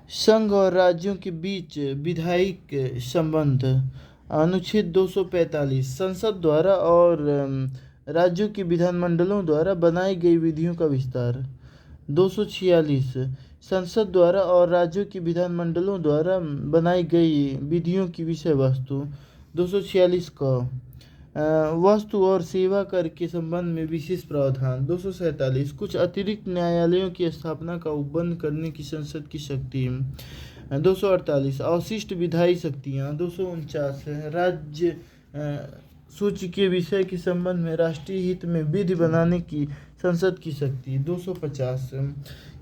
संघ और राज्यों के बीच विधायिक संबंध। अनुच्छेद 245 संसद द्वारा और राज्यों के विधानमंडलों द्वारा बनाई गई विधियों का विस्तार। 246 संसद द्वारा और राज्यों के विधानमंडलों द्वारा बनाई गई विधियों की विषय वस्तु। 246 का वस्तु और सेवा कर के संबंध में विशेष प्रावधान। 247 कुछ अतिरिक्त न्यायालयों की स्थापना का उपबंध करने की संसद की शक्ति। 248 अवशिष्ट विधायी शक्तियाँ। 249 राज्य सूची के विषय के संबंध में राष्ट्रीय हित में विधि बनाने की संसद की शक्ति। 250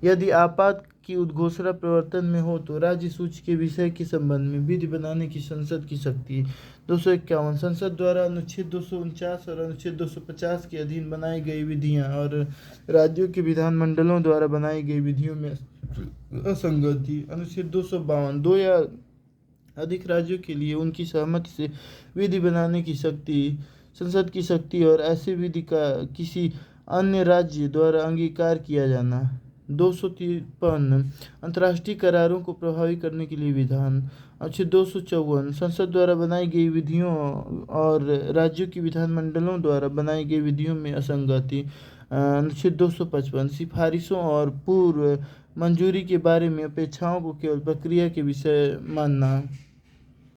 यदि आपात की उद्घोषणा प्रवर्तन में हो तो राज्य सूची के विषय के संबंध में विधि बनाने की संसद की शक्ति। 251 संसद द्वारा अनुच्छेद 249 और अनुच्छेद 250 के अधीन बनाई गई विधियां और राज्यों के विधानमंडलों द्वारा बनाई गई विधियों में असंगति। अनुच्छेद 252 दो या अधिक राज्यों के लिए उनकी सहमति से विधि बनाने की शक्ति संसद की शक्ति और ऐसे विधि का किसी अन्य राज्य द्वारा अंगीकार किया जाना। 253 अंतर्राष्ट्रीय करारों को प्रभावी करने के लिए विधान। अनुच्छेद 254 संसद द्वारा बनाई गई विधियों और राज्यों की विधानमंडलों द्वारा बनाई गई विधियों में असंगति। अनुच्छेद 255 सिफारिशों और पूर्व मंजूरी के बारे में अपेक्षाओं को केवल प्रक्रिया के विषय मानना।